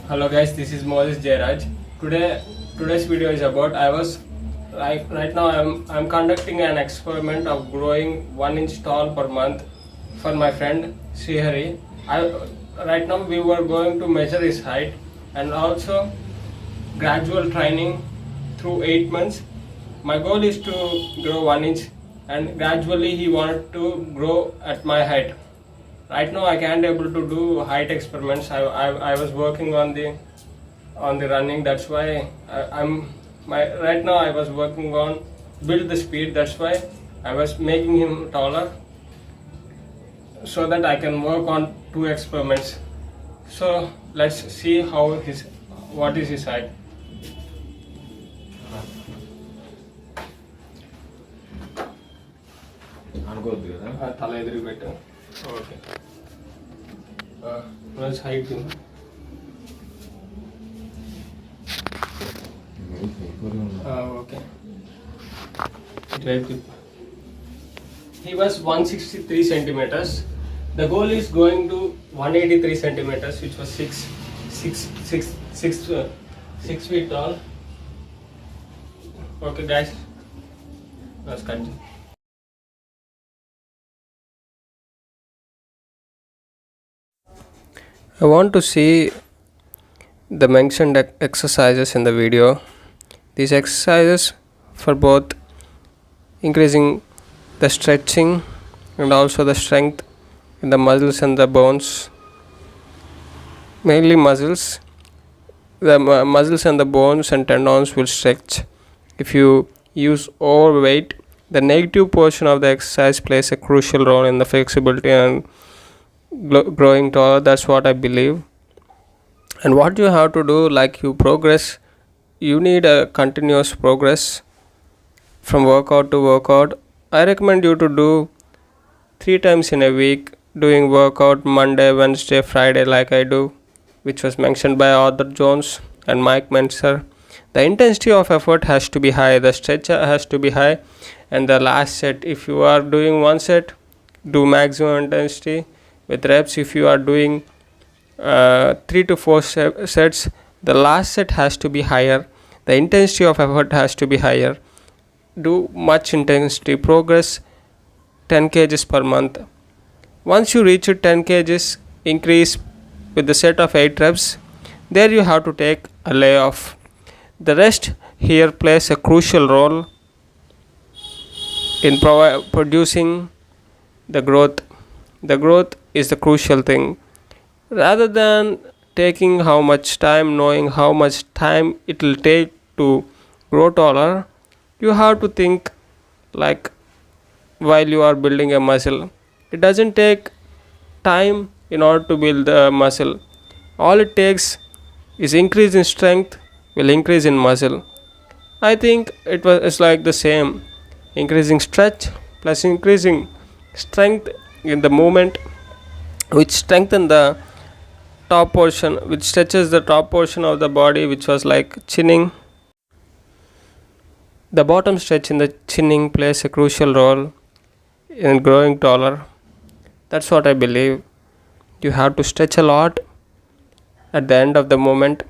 Hello guys, this is Moses Jairaj. Today's video is about right now I'm conducting an experiment of growing 1 inch tall per month for my friend Srihari. Right now we were going to measure his height and also gradual training through 8 months. My goal is to grow 1 inch and gradually he wanted to grow at my height. Right now I can't able to do height experiments. I was working on the running. That's why right now I was working on build the speed. That's why I was making him taller so that I can work on 2 experiments. So let's see what is his height. తల ఎదురు పెట్టు. Okay, plus height okay. He was 163 centimeters. The goal is going to 183 centimeters, which was 6 feet tall. Okay guys, let's continue. I want to see the mentioned exercises in the video. These exercises for both increasing the stretching and also the strength in the muscles and the bones. Mainly muscles. The muscles and the bones and tendons will stretch. If you use overweight, the negative portion of the exercise plays a crucial role in the flexibility and growing taller. That's what I believe. And what you have to do, like you progress, you need a continuous progress from workout to workout. I recommend you to do 3 times in a week, doing workout Monday, Wednesday, Friday like I do, which was mentioned by Arthur Jones and Mike Mentzer. The intensity of effort has to be high, the stretch has to be high, and the last set, if you are doing 1 set, do maximum intensity with reps. If you are doing 3 to 4 sets, the last set has to be higher, the intensity of effort has to be higher. Do much intensity progress, 10 kgs per month. Once you reach 10 kgs, increase with the set of 8 reps. There you have to take a layoff. The rest here plays a crucial role in producing the growth. The growth is the crucial thing. Rather than taking how much time, knowing how much time it will take to grow taller, you have to think like while you are building a muscle. It doesn't take time in order to build the muscle. All it takes is increase in strength will increase in muscle. I think it's like the same, increasing stretch plus increasing strength in the movement, which strengthen the top portion, which stretches the top portion of the body, which was like chinning. The bottom stretch in the chinning plays a crucial role in growing taller. That's what I believe. You have to stretch a lot at the end of the movement,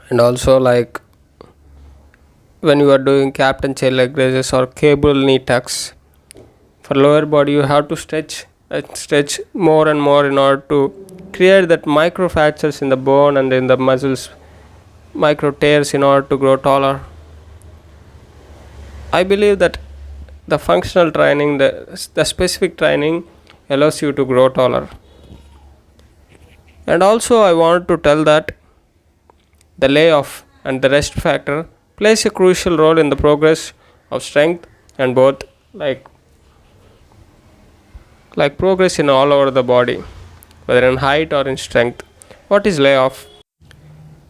and also like when you are doing captain chair leg raises or cable knee tucks. For lower body, you have to stretch more and more in order to create that micro fractures in the bone and in the muscles, micro tears in order to grow taller. I believe that the functional training, the specific training allows you to grow taller. And also I want to tell that the layoff and the rest factor plays a crucial role in the progress of strength and both like progress in all over the body, whether in height or in strength. What is layoff?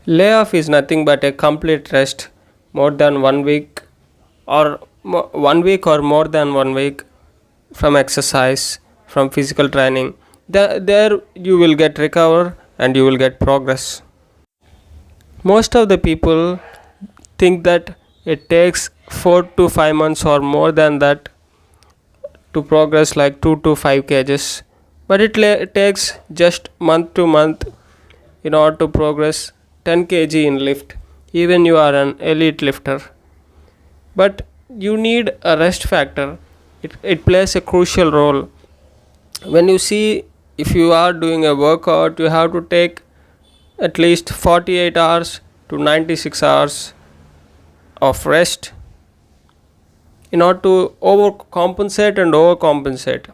Layoff is nothing but a complete rest more than 1 week or 1 week or more than 1 week from exercise, from physical training. There you will get recover and you will get progress. Most of the people think that it takes 4 to 5 months or more than that to progress like 2 to 5 kgs, but it takes just month to month in order to progress 10 kg in lift, even you are an elite lifter. But you need a rest factor. It plays a crucial role. When you see, if you are doing a workout, you have to take at least 48 hours to 96 hours of rest in order to overcompensate and overcompensate.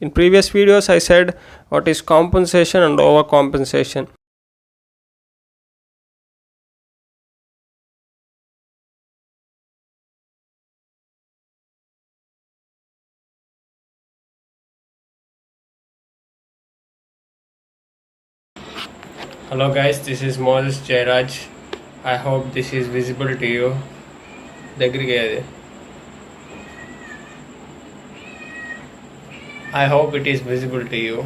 In previous videos I said what is compensation and overcompensation. Hello guys, this is Moses Jairaj. I hope this is visible to you. I hope it is visible to you.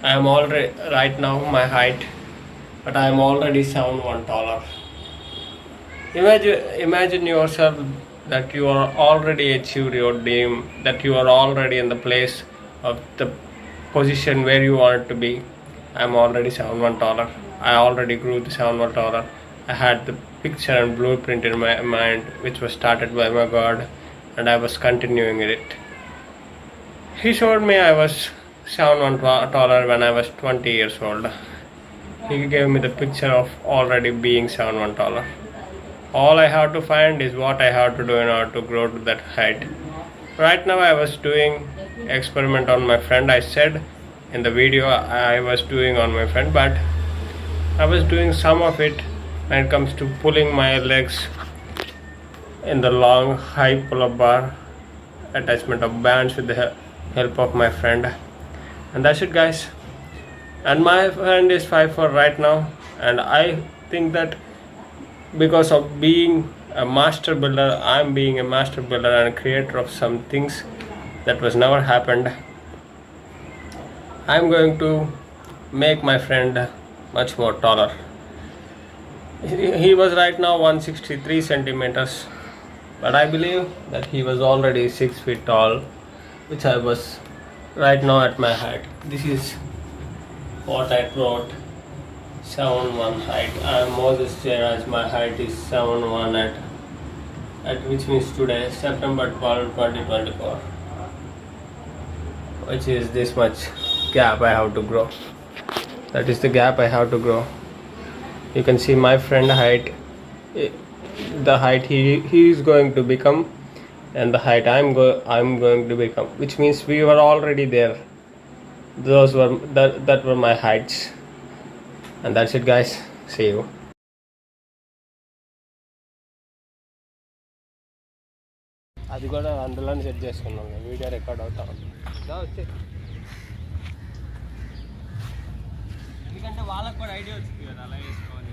I am already right now my height, but I am already 7'1" taller. Imagine yourself that you are already achieved your dream, that you are already in the place of the position where you want to be. I am already 7'1" taller. I already grew to 7'1" taller. I had the picture and blueprint in my mind, which was started by my God, and I was continuing it. He showed me I was 7'1" taller when I was 20 years old. He gave me the picture of already being 7'1" taller. All I have to find is what I have to do in order to grow to that height. Right now I was doing experiment on my friend. I said in the video I was doing on my friend, but I was doing some of it when it comes to pulling my legs in the long high pull-up bar, attachment of bands with the help of my friend. And that's it guys. And my friend is 5'4" right now, and I think that because of being a master builder, I'm being a master builder and creator of some things that was never happened. I'm going to make my friend much more taller. He was right now 163 centimeters, but I believe that he was already 6 feet tall, which I was right now at my height. This is what I wrote. 7'1" height. I am Moses Jairaj. My height is 7'1" at which means today September 12, 2024, which is this much gap I have to grow. That is the gap I have to grow. You can see my friend height, the height he is going to become, and the height I'm going to become, which means we were already there. Those were that were my heights. And that's it guys. See you. అది కూడా అందులోనే set చేసుకున్నాం, video record అవుతా ఉంది. ఎందుకంటే వాళ్ళకి కూడా idea వచ్చింది కదా అలా వేసుకోవాలి.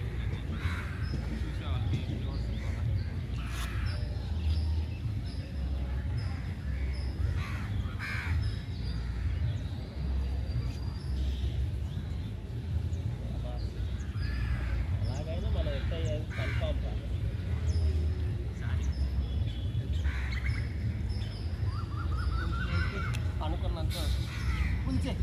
అలాగైనా మనం ఎట్లా కన్ఫామ్ అనుకున్నంత కొంచెం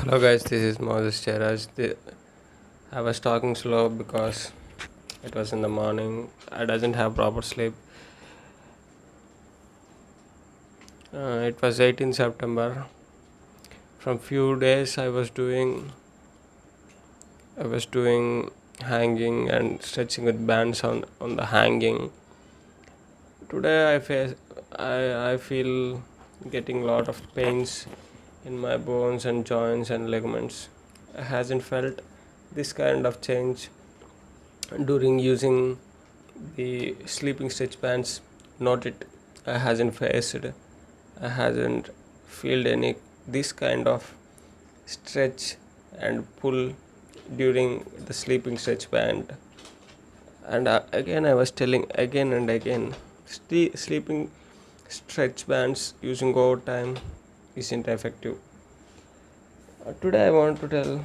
Hello guys, this is Moses Jairaj. I was talking slow because it was in the morning. I doesn't have proper sleep. It was 18 September. From few days I was doing hanging and stretching with bands on the hanging. Today I feel getting a lot of pains in my bones and joints and ligaments. I hasn't felt this kind of change during using the sleeping stretch bands, not it. I hasn't felt any this kind of stretch and pull during the sleeping stretch band. And again, I was telling again and again, sleeping stretch bands using overtime isn't effective. Today I want to tell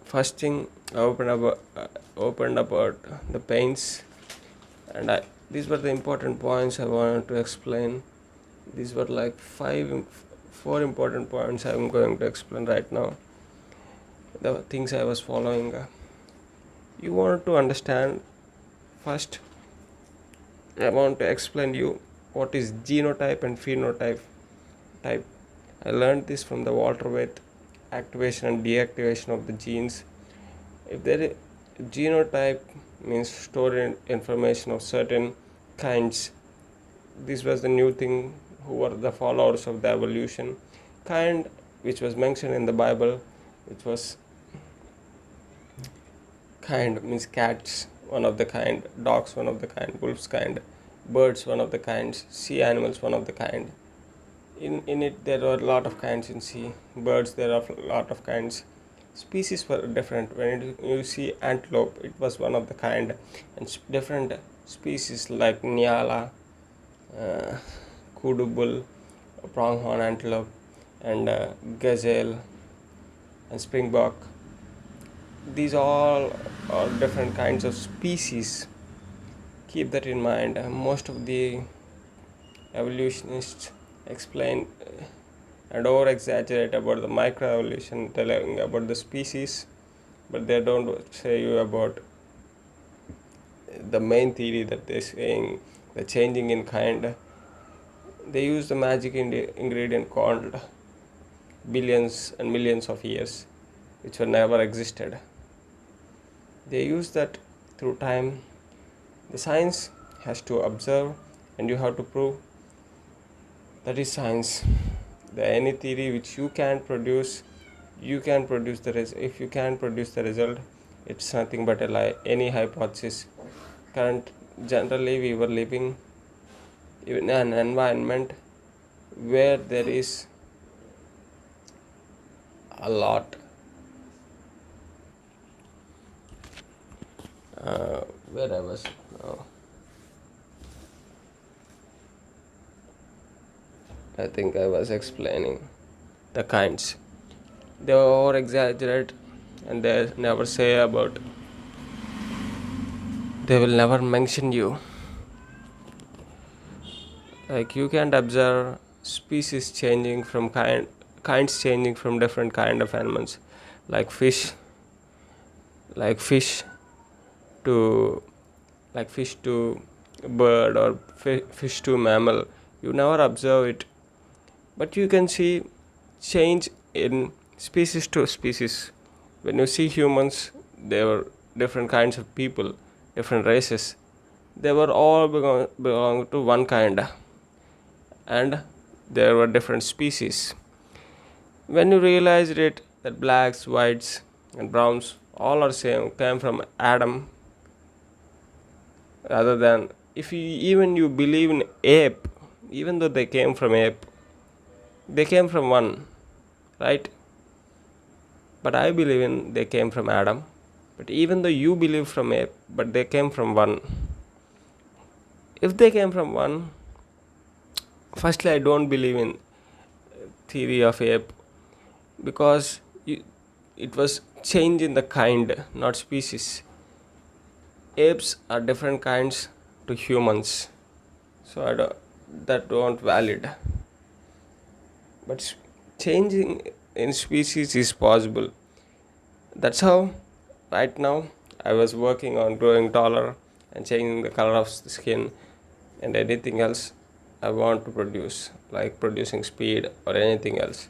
first thing I opened about the pains, and these were the important points I wanted to explain. These were like four important points I'm going to explain right now. The things I was following. You want to understand first. I want to explain you what is genotype and phenotype. Type. I learned this from the Walter White activation and deactivation of the genes. If there is genotype means stored information of certain kinds. This was the new thing who were the followers of the evolution. Kind, which was mentioned in the Bible, which was kind means cats, one of the kind, dogs, one of the kind, wolves kind, birds, one of the kinds, sea animals, one of the kind. In it there were a lot of kinds in sea. Birds, there are a lot of kinds. Species were different. When you see antelope, it was one of the kind, and different species like Nyala, uh, kudu bull, pronghorn antelope, and gazelle and springbok. These all are different kinds of species. Keep that in mind. Most of the evolutionists explain and over exaggerate about the microevolution, telling about the species, but they don't say you about the main theory that they're saying, the changing in kind. They use the magic ingredient called billions and millions of years, which were never existed. They use that through time. The science has to observe, and you have to prove. That is science. Any theory which you can produce, you can produce the result. If you can produce the result, it's nothing but a lie. Any hypothesis. Generally, we were living in an environment where there is a lot. Where I was now. I think I was explaining the kinds. They over exaggerate, and they never say about. They will never mention you. Like you can't observe species changing from kinds changing from different kind of animals, like fish, like fish to fish to bird or fish to mammal. You never observe it, but you can see change in species to species. When you see humans, they were different kinds of people, different races. They were all belong to one kind, and there were different species. When you realized it that blacks, whites, and browns all are same came from Adam, rather than if you believe in ape, even though they came from ape, they came from one, right? But I believe in they came from Adam. But even though you believe from ape, but they came from one. If they came from one, firstly I don't believe in theory of ape, because it was change in the kind, not species. Apes are different kinds to humans, so that don't valid. But changing in species is possible. That's how right now I was working on growing taller and changing the color of the skin and anything else I want to produce, like producing speed or anything else.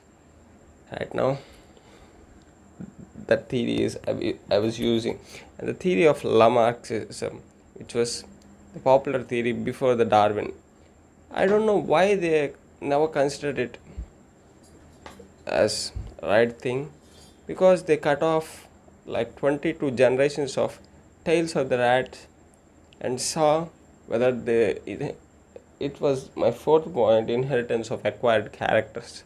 Right now, that theory is I was using, and the theory of Lamarckism, which was the popular theory before the Darwin. I don't know why they never considered it as right thing, because they cut off like 22 generations of tails of the rats and saw whether it was my fourth point, inheritance of acquired characters,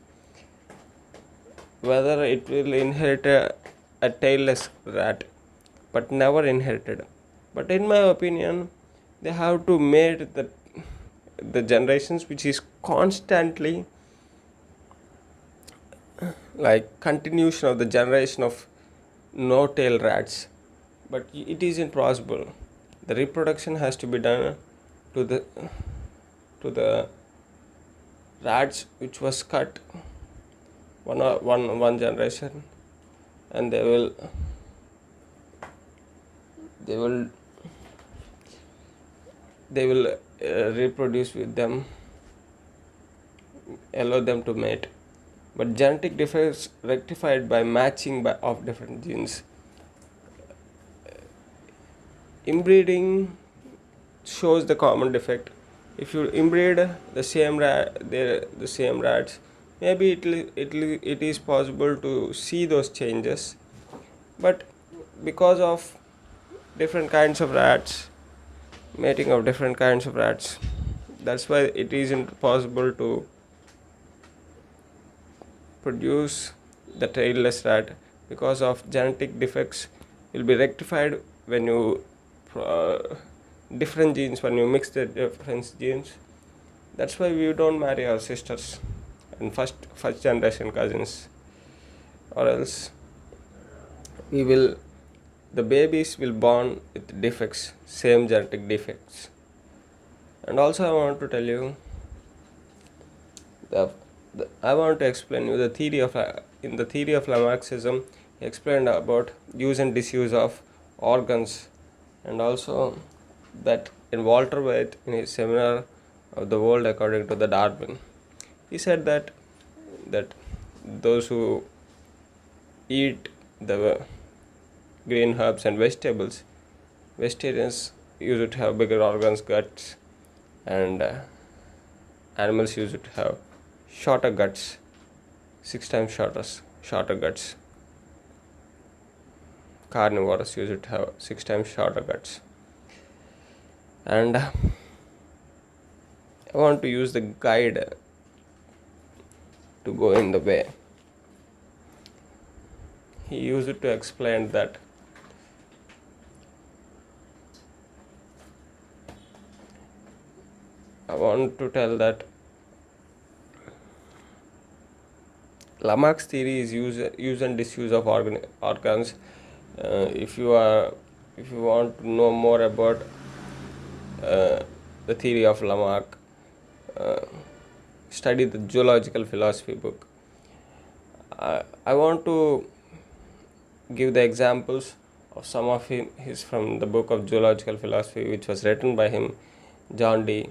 whether it will inherit a tailless rat, but never inherited. But in my opinion, they have to mate the generations which is constantly like continuation of the generation of no tail rats, but it isn't possible. The reproduction has to be done to the rats which was cut one generation, and they will reproduce with them, allow them to mate. But genetic defects rectified by matching of different genes. Inbreeding shows the common defect. If you inbreed the same rats, maybe it is possible to see those changes. But because of different kinds of rats, mating of different kinds of rats, that's why it isn't possible to produce the tailless rat, because of genetic defects will be rectified when you different genes, when you mix the different genes. That's why we don't marry our sisters and first generation cousins, or else the babies will born with defects, same genetic defects. And also I want to tell you I want to explain you the theory of in the theory of Lamarckism. He explained about use and disuse of organs, and also that in Walter White, in his seminar of the world according to the Darwin, he said that those who eat the green herbs and vegetables, vegetarians used to have bigger organs, guts, and animals used to have shorter guts, 6 times shorter guts. Carnivores used to have 6 times shorter guts. And I want to use the guide to go in the way. He used it to explain that I want to tell that Lamarck's theory is use and disuse of organs. If you want to know more about the theory of Lamarck, study the zoological philosophy book. I want to give the examples of some of his from the book of zoological philosophy, which was written by him, John D.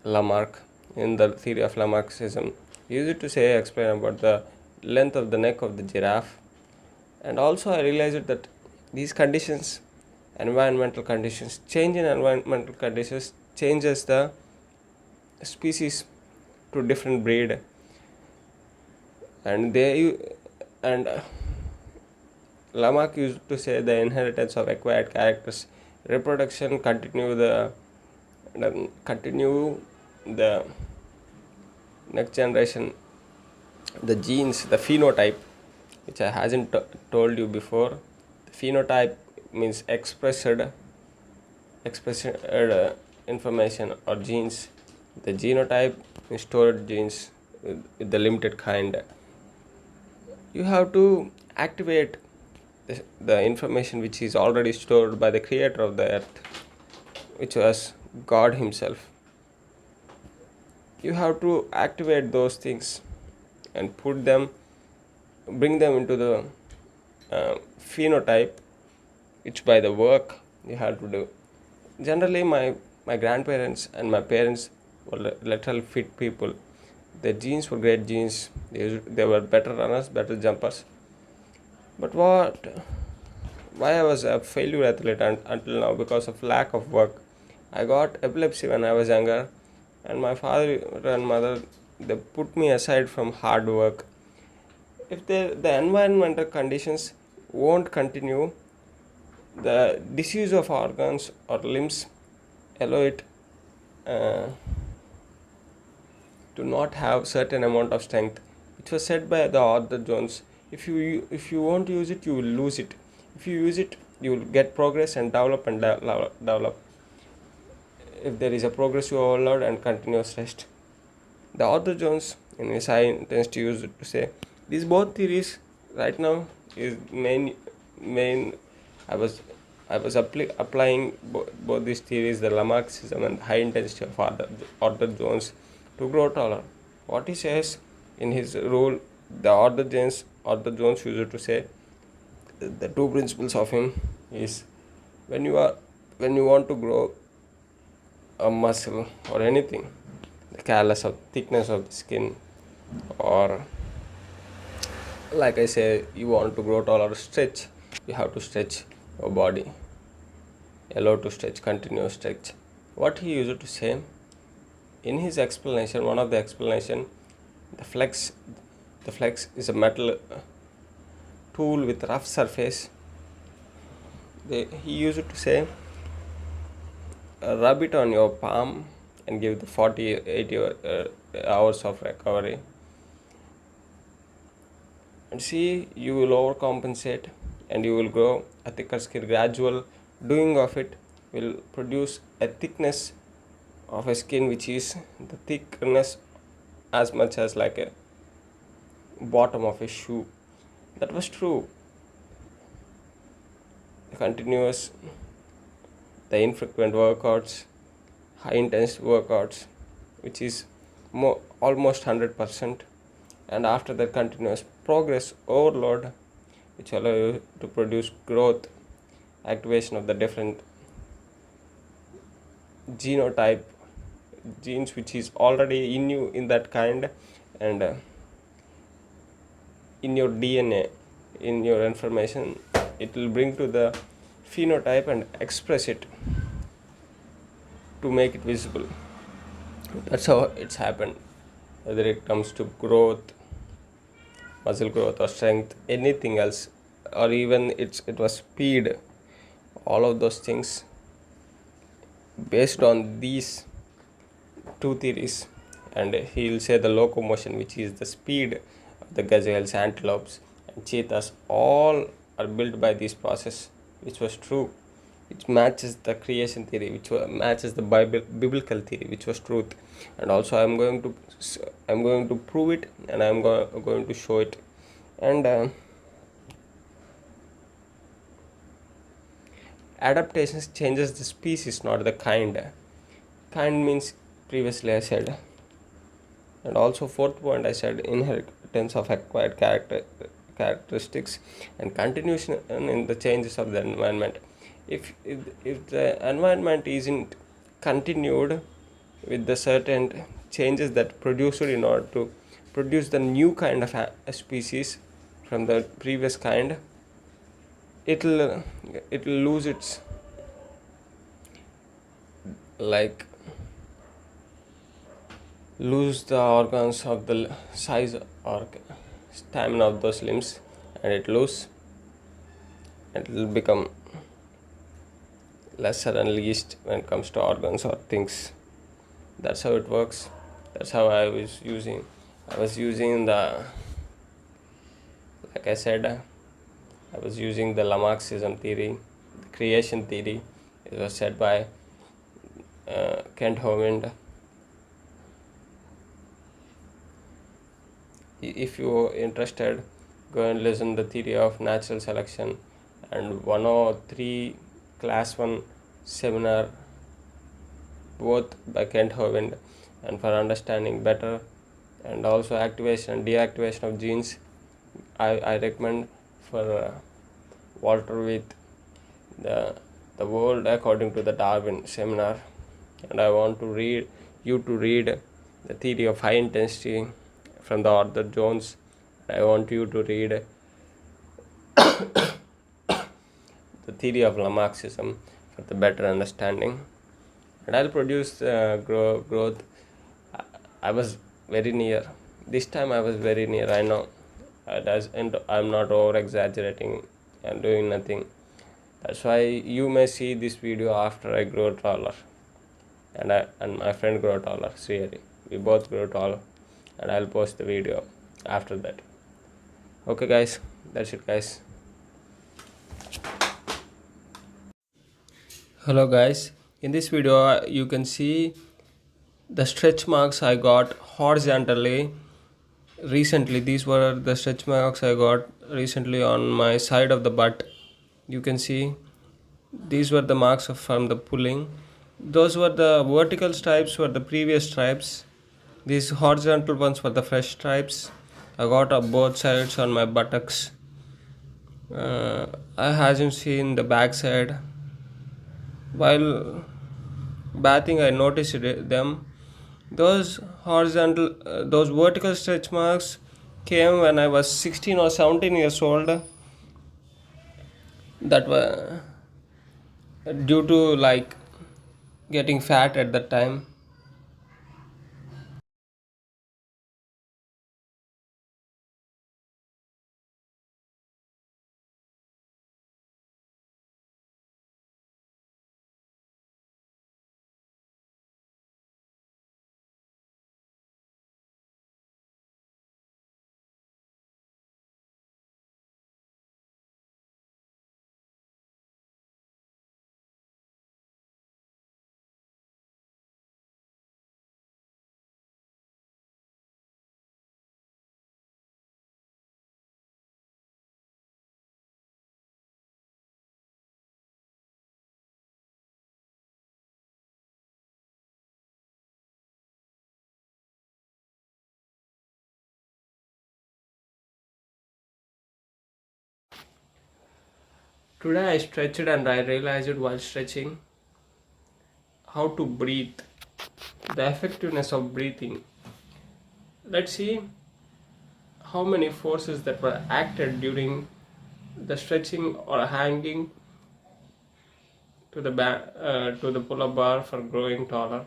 Lamarck, in the theory of Lamarckism. He used to explain about the length of the neck of the giraffe. And also I realized that these conditions, environmental conditions, change in environmental conditions changes the species to different breed, and Lamarck used to say the inheritance of acquired characters, reproduction continue the next generation, the genes, the phenotype, which I hasn't told you before. The phenotype means expressed information or genes. The genotype is stored genes with the limited kind. You have to activate the information which is already stored by the creator of the earth, which was God himself. You have to activate those things and bring them into the phenotype, which by the work you have to do. Generally, my grandparents and my parents were literal fit people. Their genes were great genes. They were better runners, better jumpers. But why I was a failure athlete until now? Because of lack of work. I got epilepsy when I was younger, and my father and mother, they put me aside from hard work. If the environmental conditions won't continue, The disuse of organs or limbs allow it uh, to not have certain amount of strength, which was said by the Arthur Jones. If you won't use it, you will lose it. If you use it, you will get progress and develop. If there is a progressive overload and continuous rest. The Arthur Jones in his high intensity used to say these both theories right now is main. I was applying both these theories, the Lamarckism and high intensity of Arthur Jones, to grow taller. What he says in his rule, the Arthur Jones used to say the two principles of him is when you are when you want to grow a muscle or anything, the callus of thickness of the skin, or like I say, you want to grow tall or stretch, you have to stretch your body, allow to stretch, continuous stretch. What he used to say in his explanation, one of the explanation, the flex is a metal tool with rough surface. He used to say rub it on your palm and give the 80 hours of recovery, and see you will overcompensate and you will grow a thicker skin. Gradual doing of it will produce a thickness of a skin which is the thickness as much as like a bottom of a shoe. That was true. The continuous, the infrequent workouts, high intensity workouts, which is almost 100%, and after the continuous progress overload, which allow you to produce growth, activation of the different genotype genes which is already in you in that kind, and in your DNA, in your information, it will bring to the phenotype and express it to make it visible. That's how it's happened. Whether it comes to growth, muscle growth or strength, anything else, or even it was speed, all of those things based on these two theories. And he'll say the locomotion, which is the speed of the gazelles, antelopes and cheetahs, all are built by this process, which was true, which matches the creation theory, which matches the biblical theory, which was truth. And also I'm going to prove it, and I'm going to show it. And adaptations changes the species, not the kind means previously I said. And also fourth point, I said inheritance of acquired characteristics and continuation in the changes of the environment. If the environment isn't continued with the certain changes that produced in order to produce the new kind of a species from the previous kind, it'll lose its lose the organs of the size or stamina of those limbs, and it will become lesser and least when it comes to organs or things. That's how it works. That's how I was using the, like I said, I was using the Lamarckism theory, the creation theory. It was said by Kent Hovind. If you're interested, go and listen the theory of natural selection and 103 class 1 seminar, both by Kent Hovind, and for understanding better, and also activation and deactivation of genes, I recommend for Walter with the world according to the Darwin seminar. And I want to read the theory of high intensity from the Arthur Jones. I want you to read the theory of Lamarckism for the better understanding. And I'll produce growth. I was very near. This time I was very near, I know. And I'm not over exaggerating and doing nothing. That's why you may see this video after I grow taller, and my friend grow taller. Really, we both grow taller, and I'll post the video after that. Okay, guys, that's it, guys. Hello, guys. In this video, you can see the stretch marks I got horizontally recently. These were the stretch marks I got recently on my side of the butt. You can see these were the marks from the pulling. Those were the vertical stripes were the previous stripes. These horizontal ones were the fresh stripes I got on both sides on my buttocks. I hasn't seen the back side. While bathing, I noticed them. Those vertical stretch marks came when I was 16 or 17 years old. That were due to like getting fat at that time. Today I stretched and I realized while stretching how to breathe, the effectiveness of breathing. Let's see how many forces that were acted during the stretching or hanging to the pull-up bar for growing taller.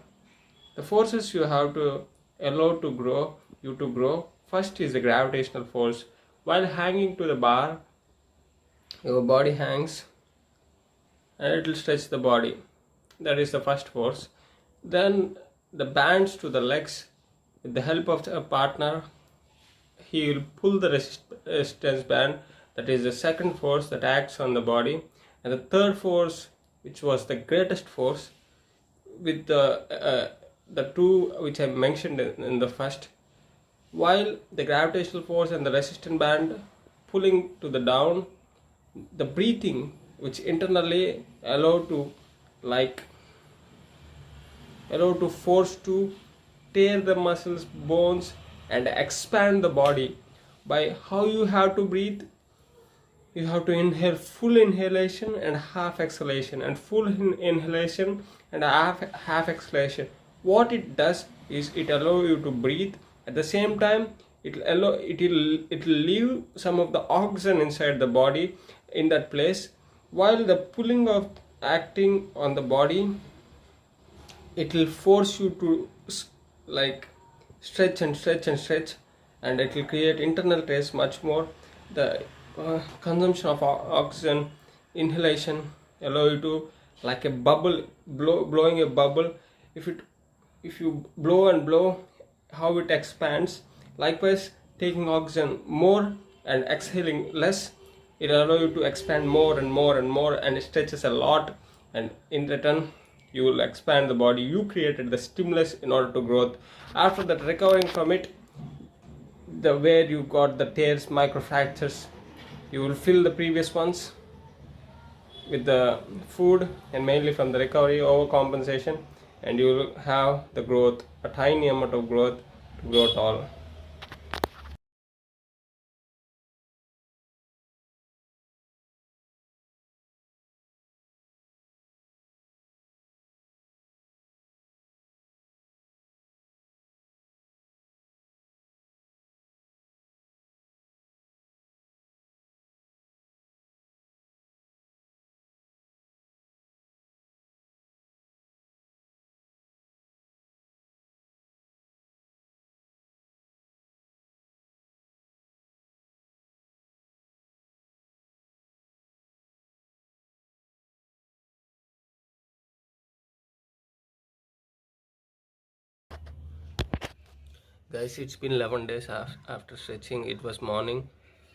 The forces you have to allow to grow you to grow. First is the gravitational force. While hanging to the bar, your body hangs and it will stretch the body. That is the first force. Then the bands to the legs, with the help of a partner, he will pull the resistance band. That is the second force that acts on the body. And the third force, which was the greatest force, with the two which I mentioned in the first, while the gravitational force and the resistance band pulling to the down, the breathing which internally like allow to force to tear the muscles, bones, and expand the body. By how you have to breathe, you have to inhale full inhalation and half exhalation, and full inhalation and half exhalation. What it does is it allow you to breathe. At the same time, it will leave some of the oxygen inside the body in that place. While the pulling of acting on the body, it will force you to like stretch and stretch and stretch, and it will create internal stress much more. The consumption of oxygen, inhalation allow you to like a bubble, blowing a bubble. If you blow and blow, how it expands. Likewise, taking oxygen more and exhaling less, it allow you to expand more and more and more, and it stretches a lot, and in return you will expand the body. You created the stimulus in order to growth. After that, recovering from it, the where you got the tears, microfractures, you will fill the previous ones with the food and mainly from the recovery overcompensation, and you will have the growth, a tiny amount of growth to grow tall. Guys, it's been 11 days after stretching. It was morning.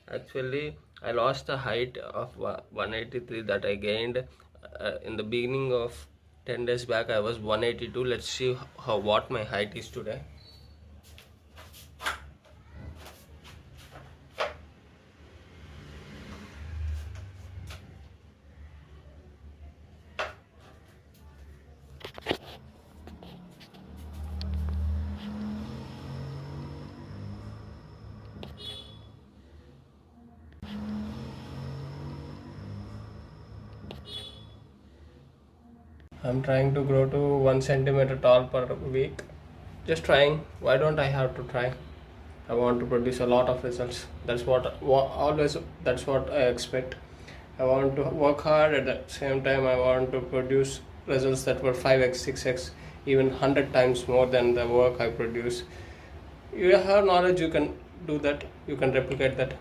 Actually, I lost the height of 183 that I gained in the beginning of 10 days back. I was 182. Let's see how what my height is today. I'm trying to grow to 1 centimeter tall per week. Just trying. Why don't I have to try? I want to produce a lot of results. That's always. That's what I expect. I want to work hard, at the same time I want to produce results that were 5x, 6x, even 100 times more than the work I produce. You have knowledge, you can do that, you can replicate that.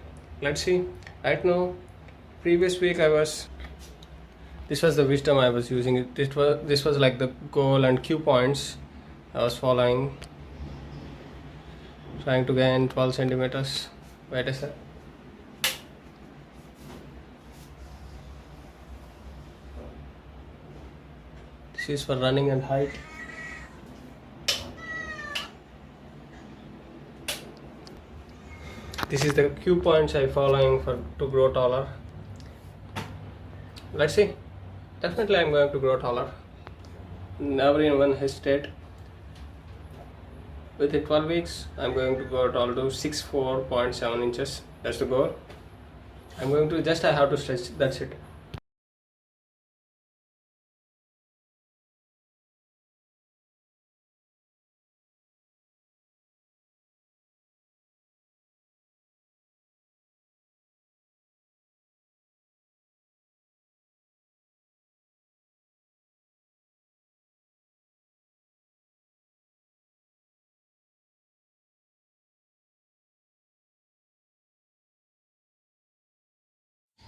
Let's see. Right now, previous week this was the wisdom I was using. This was like the goal and cue points I was following, trying to gain 12 centimeters. Wait a sec. This is for running and height. This is the cue points I following for to grow taller. Let's see. Definitely I'm going to grow taller. Never even hesitate. Within 12 weeks, I'm going to go tall to 64.7 inches. That's the goal. I'm going to I have to stretch. That's it.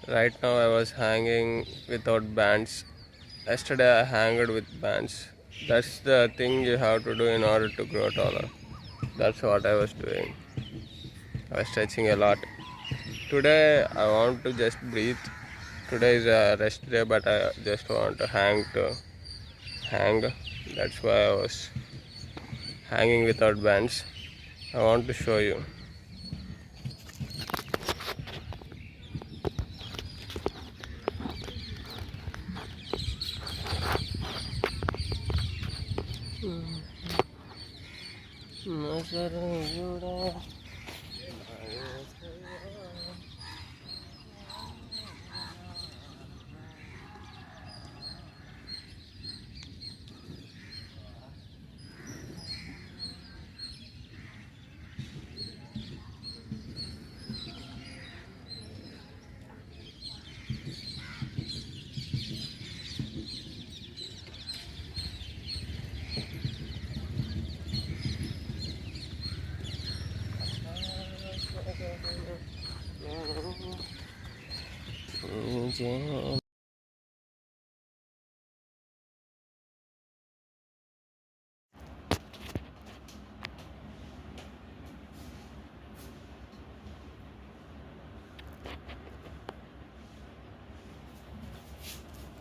Right now I was hanging without bands. Yesterday I hanged with bands. That's the thing you have to do in order to grow taller. That's what I was doing. I was stretching a lot. Today I want to just breathe. Today is a rest day, but I just want to hang. That's why I was hanging without bands. I want to show you.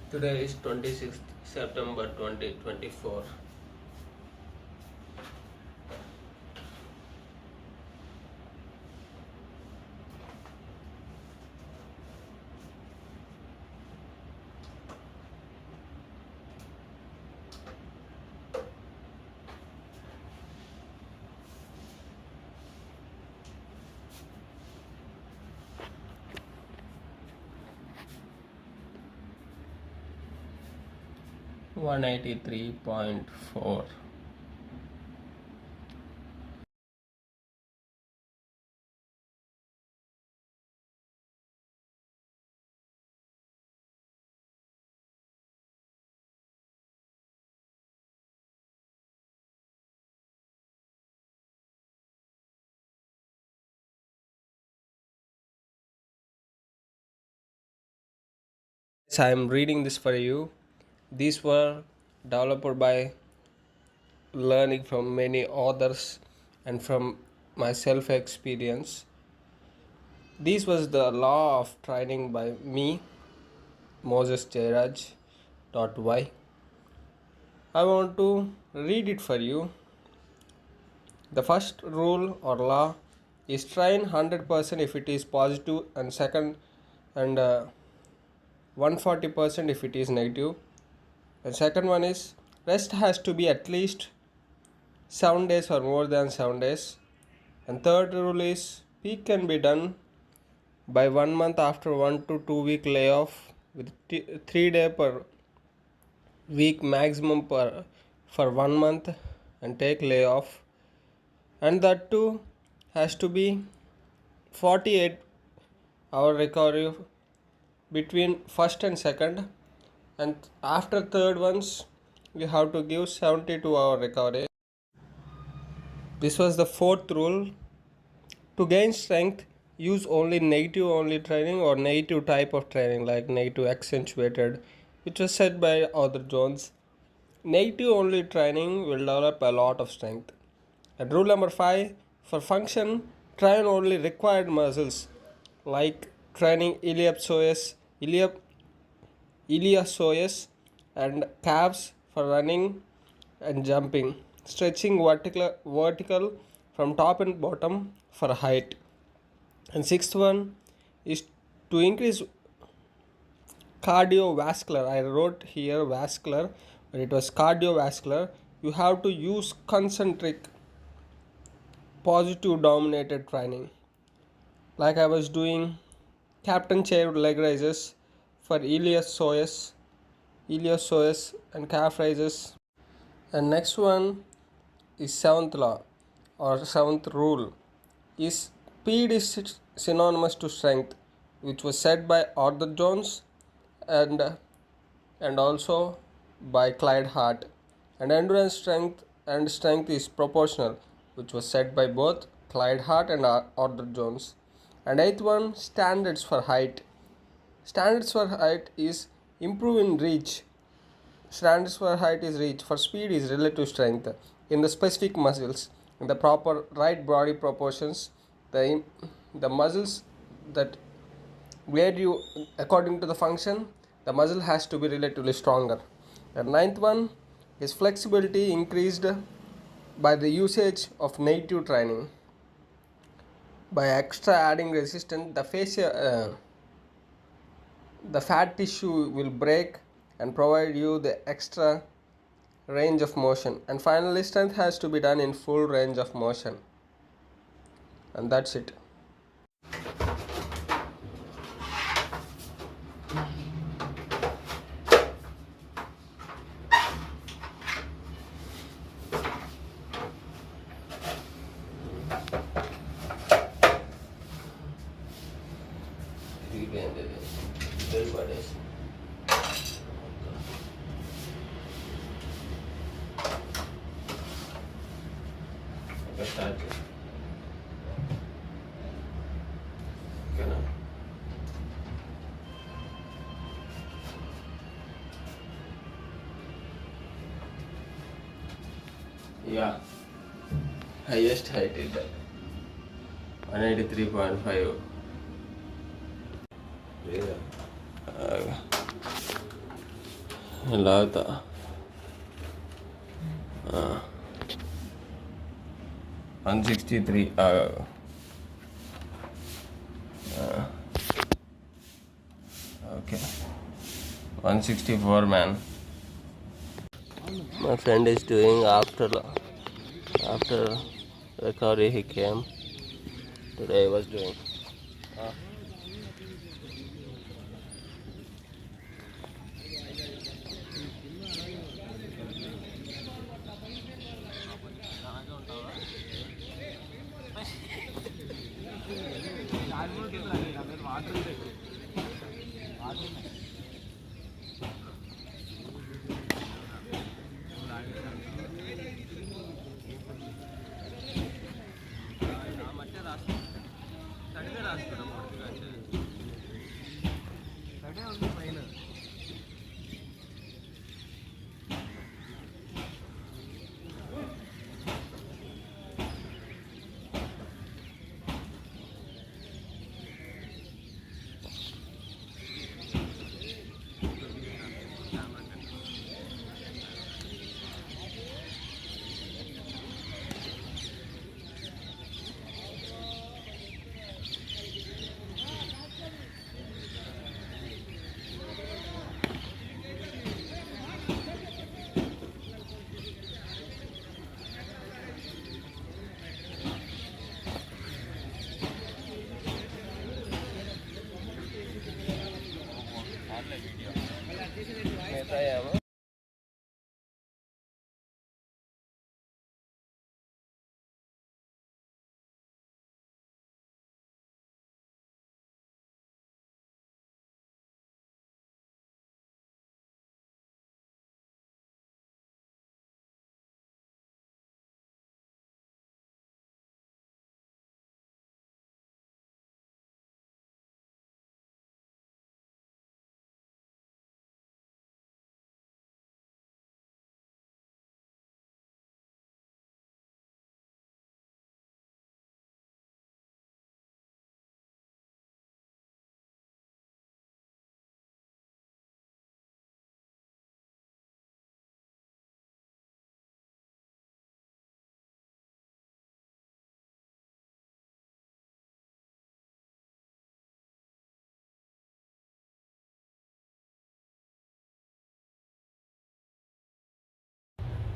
Today is 26th September 2024. One 183.4. So I'm reading this for you. These were developed by learning from many authors and from my self experience. This was the law of training by me, Moses Jairaj. Y. I want to read it for you. The first rule or law is train 100% if it is positive, and second, and 140% if it is negative. And second one is rest has to be at least 7 days or more than 7 days. And third rule is peak can be done by 1 month after 1 to 2 week layoff with 3 day per week maximum for 1 month and take layoff, and that too has to be 48-hour recovery between first and second, and after third ones you have to give 72-hour recovery. This was the fourth rule. To gain strength, use only negative only training or negative type of training like negative accentuated, which was said by Arthur Jones. Negative only training will develop a lot of strength. And rule number 5, for function, train only required muscles like training iliopsoas and calves for running and jumping, stretching vertical from top and bottom for height. And sixth one is to increase cardiovascular. I wrote here vascular, but it was cardiovascular. You have to use concentric positive dominated training. Like I was doing captain chair leg raises for iliopsoas and calf raises. And next one is seventh law or seventh rule is speed is synonymous to strength, which was said by Arthur Jones and also by Clyde Hart. And endurance strength is proportional, which was said by both Clyde Hart and Arthur Jones. And eighth one, standards for height. Standards for height is improve in reach. Standards for height is reach. For speed is relative strength in the specific muscles in the proper right body proportions. The muscles that where you according to the function, the muscle has to be relatively stronger. The ninth one is flexibility increased by the usage of native training. By extra adding resistance, the fat tissue will break and provide you the extra range of motion. And finally, strength has to be done in full range of motion. And that's it. Yeah, highest height is 183.5. Lata 163. Okay, 164 man. My friend is doing after recovery he came. Today I was doing.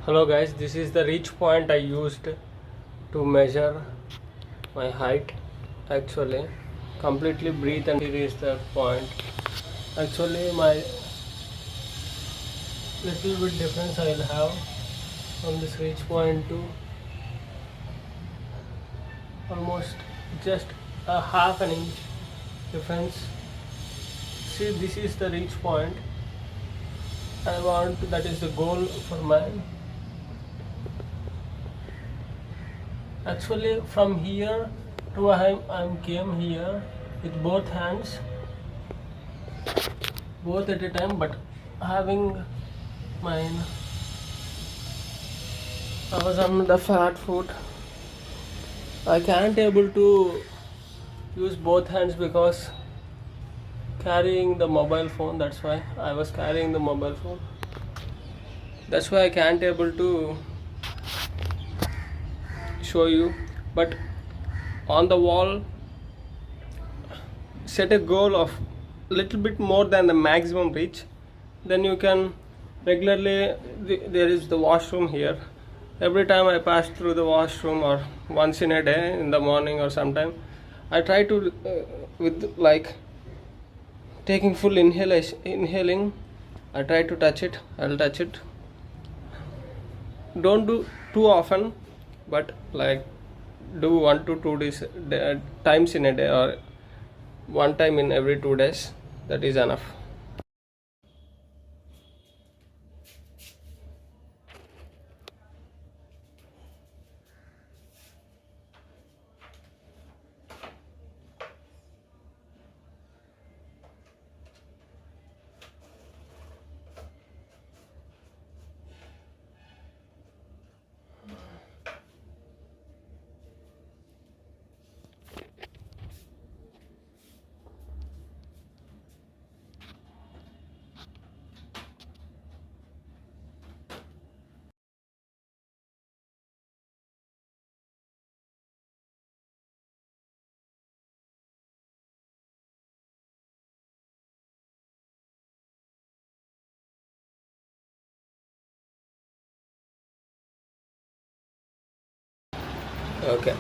Hello guys, this is the reach point I used to measure my height. Actually, completely breathe and here is the point. Actually, my little bit difference I will have from this reach point to almost just a half an inch difference. See, this is the reach point I want, that is the goal for mine. Actually, from here to I came here with both hands, both at a time, but having mine, I was on the flat foot. I can't able to use both hands because carrying the mobile phone. That's why I was carrying the mobile phone. That's why I can't able to show you. But on the wall, set a goal of little bit more than the maximum reach. Then you can regularly. There is the washroom here. Every time I pass through the washroom, or once in a day in the morning or sometime, I try to with like taking full inhaling. I try to touch it. I'll touch it. Don't do too often, but like do 1 to 2 days times in a day, or one time in every 2 days. That is enough. Okay.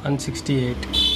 $168.